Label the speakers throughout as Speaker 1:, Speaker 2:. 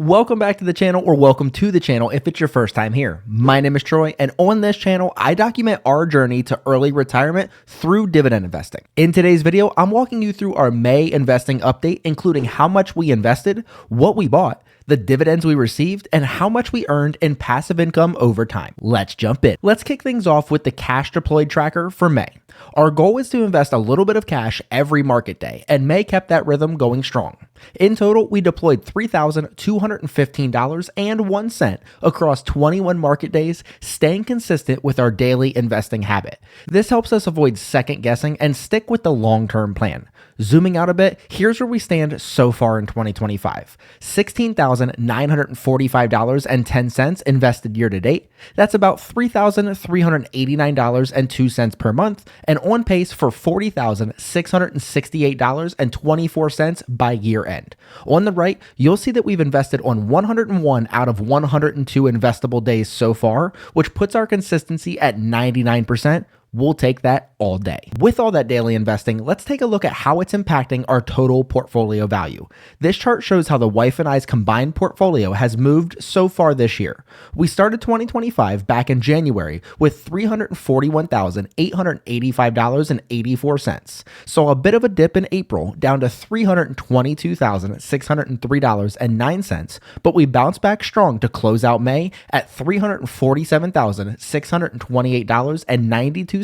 Speaker 1: Welcome back to the channel, or welcome to the channel if it's your first time here. My name is Troy, and on this channel, I document our journey to early retirement through dividend investing. In today's video, I'm walking you through our May investing update, including how much we invested, what we bought, the dividends we received, and how much we earned in passive income over time. Let's jump in. Let's kick things off with the cash deployed tracker for May. Our goal is to invest a little bit of cash every market day, and May kept that rhythm going strong. In total, we deployed $3,215.01 across 21 market days, staying consistent with our daily investing habit. This helps us avoid second guessing and stick with the long-term plan. Zooming out a bit, here's where we stand so far in 2025. $16,945.10 invested year to date. That's about $3,389.02 per month, and on pace for $40,668.24 by year end. On the right, you'll see that we've invested on 101 out of 102 investable days so far, which puts our consistency at 99%. We'll take that all day. With all that daily investing, let's take a look at how it's impacting our total portfolio value. This chart shows how the wife and I's combined portfolio has moved so far this year. We started 2025 back in January with $341,885.84. Saw a bit of a dip in April down to $322,603.09, but we bounced back strong to close out May at $347,628.92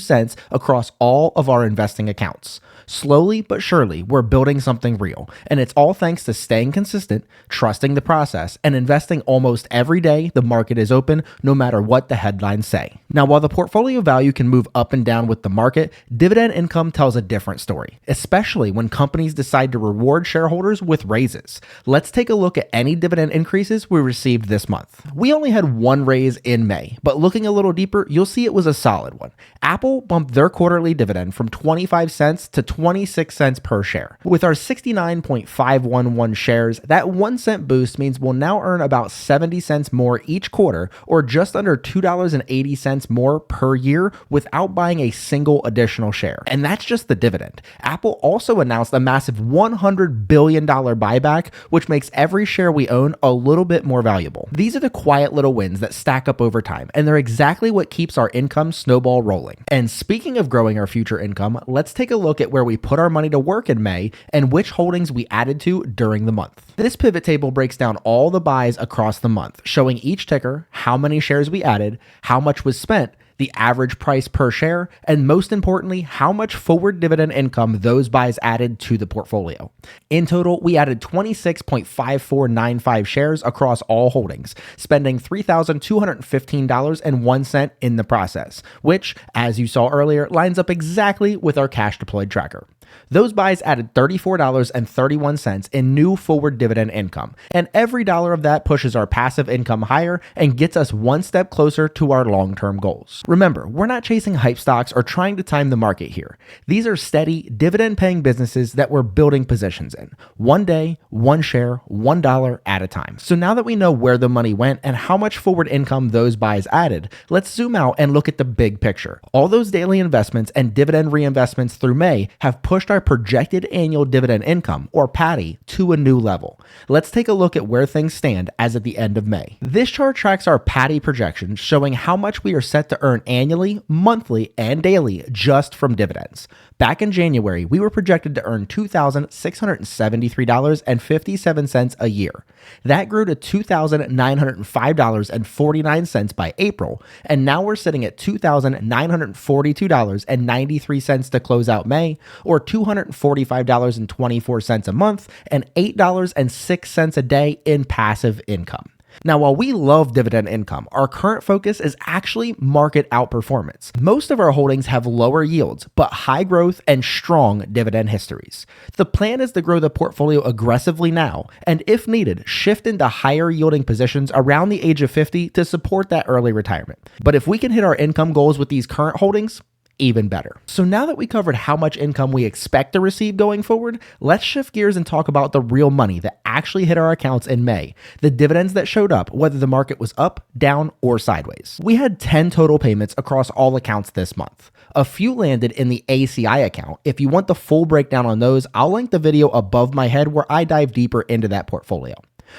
Speaker 1: across all of our investing accounts. Slowly but surely, we're building something real, and it's all thanks to staying consistent, trusting the process, and investing almost every day the market is open, no matter what the headlines say. Now, while the portfolio value can move up and down with the market, dividend income tells a different story, especially when companies decide to reward shareholders with raises. Let's take a look at any dividend increases we received this month. We only had one raise in May, but looking a little deeper, you'll see it was a solid one. Apple bumped their quarterly dividend from 25 cents to 26 cents per share. With our 69.511 shares, that 1 cent boost means we'll now earn about 70 cents more each quarter, or just under $2.80 more per year without buying a single additional share. And that's just the dividend. Apple also announced a massive $100 billion buyback, which makes every share we own a little bit more valuable. These are the quiet little wins that stack up over time, and they're exactly what keeps our income snowball rolling. And speaking of growing our future income, let's take a look at where we put our money to work in May and which holdings we added to during the month. This pivot table breaks down all the buys across the month, showing each ticker, how many shares we added, how much was spent, the average price per share, and most importantly, how much forward dividend income those buys added to the portfolio. In total, we added 26.5495 shares across all holdings, spending $3,215.01 in the process, which, as you saw earlier, lines up exactly with our cash deployed tracker. Those buys added $34.31 in new forward dividend income, and every dollar of that pushes our passive income higher and gets us one step closer to our long-term goals. Remember, we're not chasing hype stocks or trying to time the market here. These are steady, dividend-paying businesses that we're building positions in. One day, one share, $1 at a time. So now that we know where the money went and how much forward income those buys added, let's zoom out and look at the big picture. All those daily investments and dividend reinvestments through May have pushed our projected annual dividend income, or PADI, to a new level. Let's take a look at where things stand as at the end of May. This chart tracks our PADI projections, showing how much we are set to earn annually, monthly, and daily just from dividends. Back in January, we were projected to earn $2,673.57 a year. That grew to $2,905.49 by April, and now we're sitting at $2,942.93 to close out May, or $245.24 a month, and $8.06 a day in passive income. Now, while we love dividend income, our current focus is actually market outperformance. Most of our holdings have lower yields, but high growth and strong dividend histories. The plan is to grow the portfolio aggressively now, and if needed, shift into higher yielding positions around the age of 50 to support that early retirement. But if we can hit our income goals with these current holdings, even better. So now that we covered how much income we expect to receive going forward, let's shift gears and talk about the real money that actually hit our accounts in May, the dividends that showed up, whether the market was up, down, or sideways. We had 10 total payments across all accounts this month. A few landed in the ACI account. If you want the full breakdown on those, I'll link the video above my head where I dive deeper into that portfolio.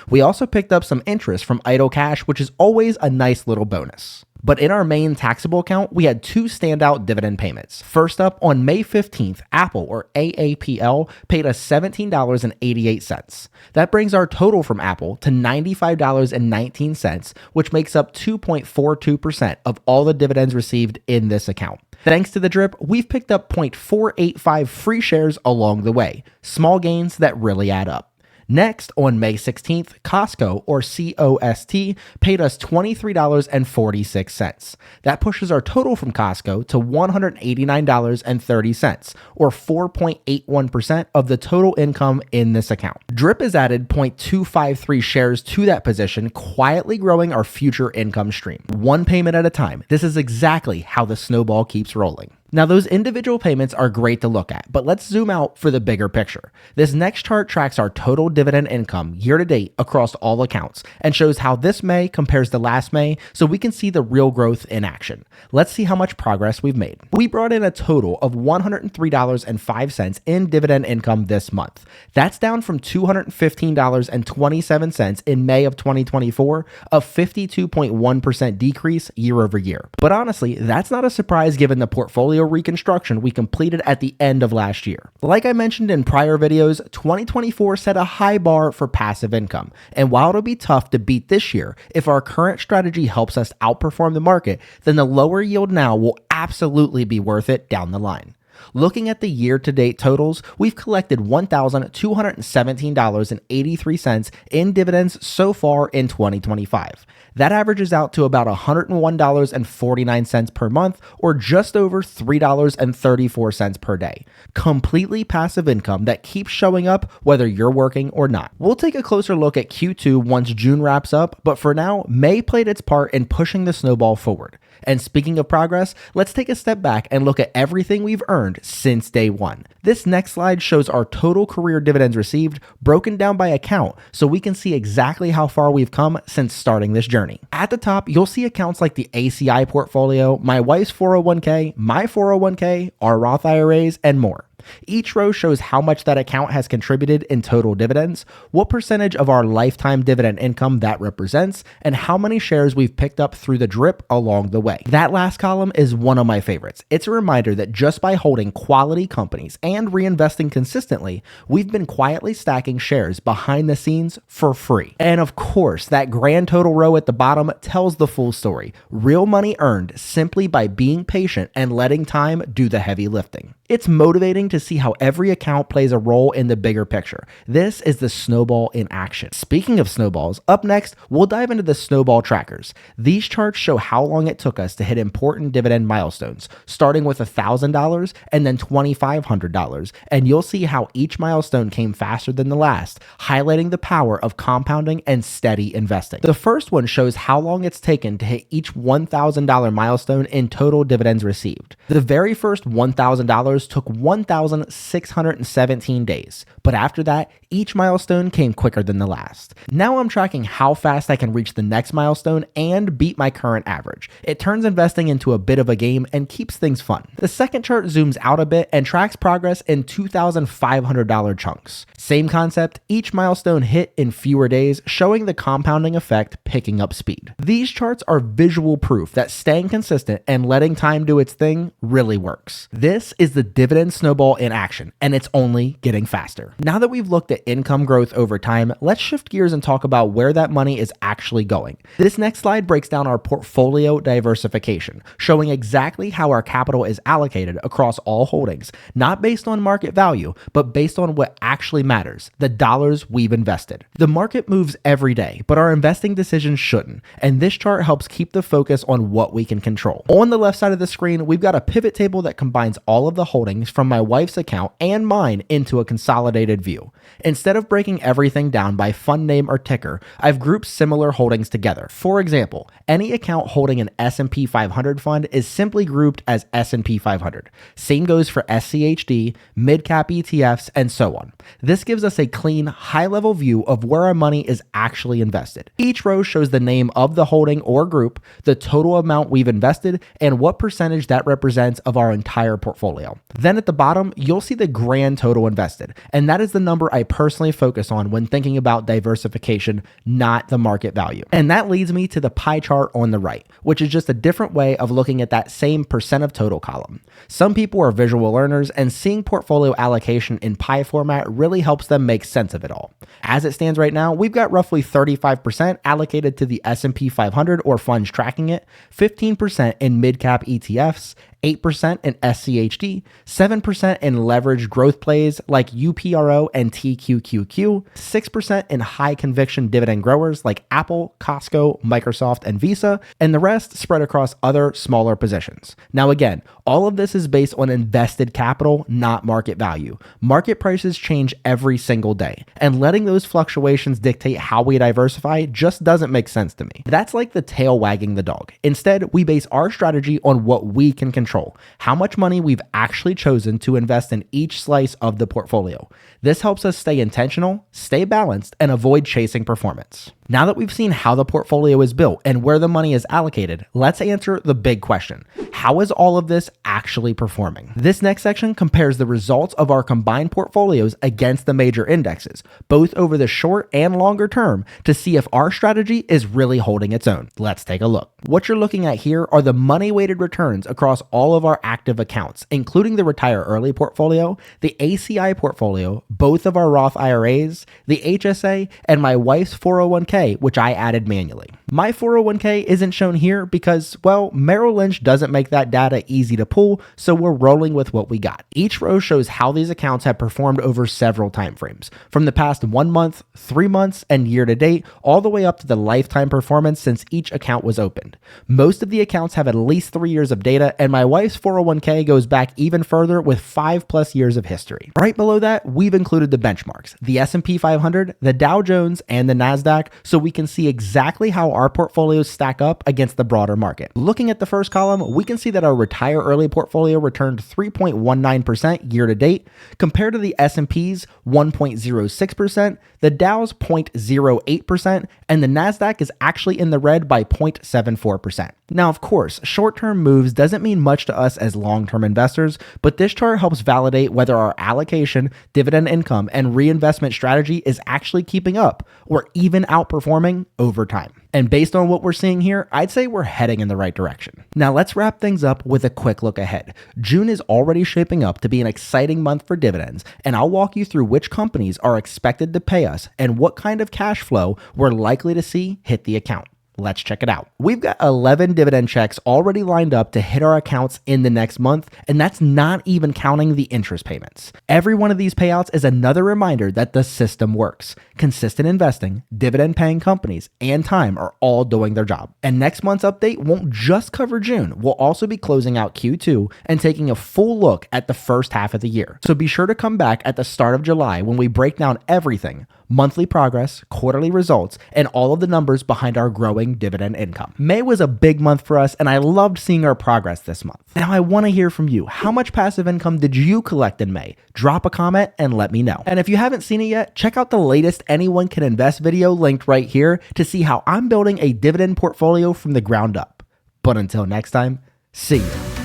Speaker 1: We also picked up some interest from idle cash, which is always a nice little bonus. But in our main taxable account, we had two standout dividend payments. First up, on May 15th, Apple, or AAPL, paid us $17.88. That brings our total from Apple to $95.19, which makes up 2.42% of all the dividends received in this account. Thanks to the drip, we've picked up 0.485 free shares along the way. Small gains that really add up. Next, on May 16th, Costco, or COST, paid us $23.46. That pushes our total from Costco to $189.30, or 4.81% of the total income in this account. Drip has added 0.253 shares to that position, quietly growing our future income stream. One payment at a time. This is exactly how the snowball keeps rolling. Now, those individual payments are great to look at, but let's zoom out for the bigger picture. This next chart tracks our total dividend income year to date across all accounts and shows how this May compares to last May so we can see the real growth in action. Let's see how much progress we've made. We brought in a total of $103.05 in dividend income this month. That's down from $215.27 in May of 2024, a 52.1% decrease year over year. But honestly, that's not a surprise given the portfolio reconstruction we completed at the end of last year. Like I mentioned in prior videos, 2024 set a high bar for passive income, and while it'll be tough to beat this year, if our current strategy helps us outperform the market, then the lower yield now will absolutely be worth it down the line. Looking at the year-to-date totals, we've collected $1,217.83 in dividends so far in 2025. That averages out to about $101.49 per month, or just over $3.34 per day. Completely passive income that keeps showing up whether you're working or not. We'll take a closer look at Q2 once June wraps up, but for now, May played its part in pushing the snowball forward. And speaking of progress, let's take a step back and look at everything we've earned since day one. This next slide shows our total career dividends received broken down by account so we can see exactly how far we've come since starting this journey. At the top, you'll see accounts like the ACI portfolio, my wife's 401k, my 401k, our Roth IRAs, and more. Each row shows how much that account has contributed in total dividends, what percentage of our lifetime dividend income that represents, and how many shares we've picked up through the drip along the way. That last column is one of my favorites. It's a reminder that just by holding quality companies and reinvesting consistently, we've been quietly stacking shares behind the scenes for free. And of course, that grand total row at the bottom tells the full story. Real money earned simply by being patient and letting time do the heavy lifting. It's motivating to see how every account plays a role in the bigger picture. This is the snowball in action. Speaking of snowballs, up next, we'll dive into the snowball trackers. These charts show how long it took us to hit important dividend milestones, starting with $1,000 and then $2,500, and you'll see how each milestone came faster than the last, highlighting the power of compounding and steady investing. The first one shows how long it's taken to hit each $1,000 milestone in total dividends received. The very first $1,000 took 1,617 days, but after that, each milestone came quicker than the last. Now I'm tracking how fast I can reach the next milestone and beat my current average. It turns investing into a bit of a game and keeps things fun. The second chart zooms out a bit and tracks progress in $2,500 chunks. Same concept, each milestone hit in fewer days, showing the compounding effect picking up speed. These charts are visual proof that staying consistent and letting time do its thing really works. This is the dividend snowball in action, and it's only getting faster. Now that we've looked at income growth over time, let's shift gears and talk about where that money is actually going. This next slide breaks down our portfolio diversification, showing exactly how our capital is allocated across all holdings, not based on market value, but based on what actually matters, the dollars we've invested. The market moves every day, but our investing decisions shouldn't, and this chart helps keep the focus on what we can control. On the left side of the screen, we've got a pivot table that combines all of the holdings from my wife's account and mine into a consolidated view. Instead of breaking everything down by fund name or ticker, I've grouped similar holdings together. For example, any account holding an S&P 500 fund is simply grouped as S&P 500. Same goes for SCHD, mid-cap ETFs, and so on. This gives us a clean, high-level view of where our money is actually invested. Each row shows the name of the holding or group, the total amount we've invested, and what percentage that represents of our entire portfolio. Then at the bottom, you'll see the grand total invested, and that is the number I personally focus on when thinking about diversification, not the market value. And that leads me to the pie chart on the right, which is just a different way of looking at that same percent of total column. Some people are visual learners, and seeing portfolio allocation in pie format really helps them make sense of it all. As it stands right now, we've got roughly 35% allocated to the S&P 500 or funds tracking it, 15% in mid-cap ETFs, 8% in SCHD, 7% in leveraged growth plays like UPRO and TQQQ, 6% in high conviction dividend growers like Apple, Costco, Microsoft, and Visa, and the rest spread across other smaller positions. Now again, all of this is based on invested capital, not market value. Market prices change every single day, and letting those fluctuations dictate how we diversify just doesn't make sense to me. That's like the tail wagging the dog. Instead, we base our strategy on what we can control, how much money we've actually chosen to invest in each slice of the portfolio. This helps us stay intentional, stay balanced, and avoid chasing performance. Now that we've seen how the portfolio is built and where the money is allocated, let's answer the big question. How is all of this actually performing? This next section compares the results of our combined portfolios against the major indexes, both over the short and longer term, to see if our strategy is really holding its own. Let's take a look. What you're looking at here are the money-weighted returns across all of our active accounts, including the Retire Early portfolio, the ACI portfolio, both of our Roth IRAs, the HSA, and my wife's 401k, which I added manually. My 401k isn't shown here because, well, Merrill Lynch doesn't make that data easy to pull, so we're rolling with what we got. Each row shows how these accounts have performed over several timeframes, from the past 1 month, 3 months, and year to date, all the way up to the lifetime performance since each account was opened. Most of the accounts have at least 3 years of data, and my wife's 401k goes back even further with 5+ years of history. Right below that, we've included the benchmarks, the S&P 500, the Dow Jones, and the NASDAQ, so we can see exactly how our portfolios stack up against the broader market. Looking at the first column, we can see that our Retire Early portfolio returned 3.19% year to date, compared to the S&P's 1.06%, the Dow's 0.08%, and the NASDAQ is actually in the red by 0.74%. Now, of course, short-term moves doesn't mean much to us as long-term investors, but this chart helps validate whether our allocation, dividend income, and reinvestment strategy is actually keeping up or even outperforming over time. And based on what we're seeing here, I'd say we're heading in the right direction. Now let's wrap things up with a quick look ahead. June is already shaping up to be an exciting month for dividends, and I'll walk you through which companies are expected to pay us and what kind of cash flow we're likely to see hit the account. Let's check it out. We've got 11 dividend checks already lined up to hit our accounts in the next month, and that's not even counting the interest payments. Every one of these payouts is another reminder that the system works. Consistent investing, dividend-paying companies, and time are all doing their job. And next month's update won't just cover June. We'll also be closing out Q2 and taking a full look at the first half of the year. So be sure to come back at the start of July when we break down everything: monthly progress, quarterly results, and all of the numbers behind our growing dividend income. May was a big month for us, and I loved seeing our progress this month. Now I want to hear from you. How much passive income did you collect in May? Drop a comment and let me know. And if you haven't seen it yet, check out the latest Anyone Can Invest video linked right here to see how I'm building a dividend portfolio from the ground up. But until next time, see you.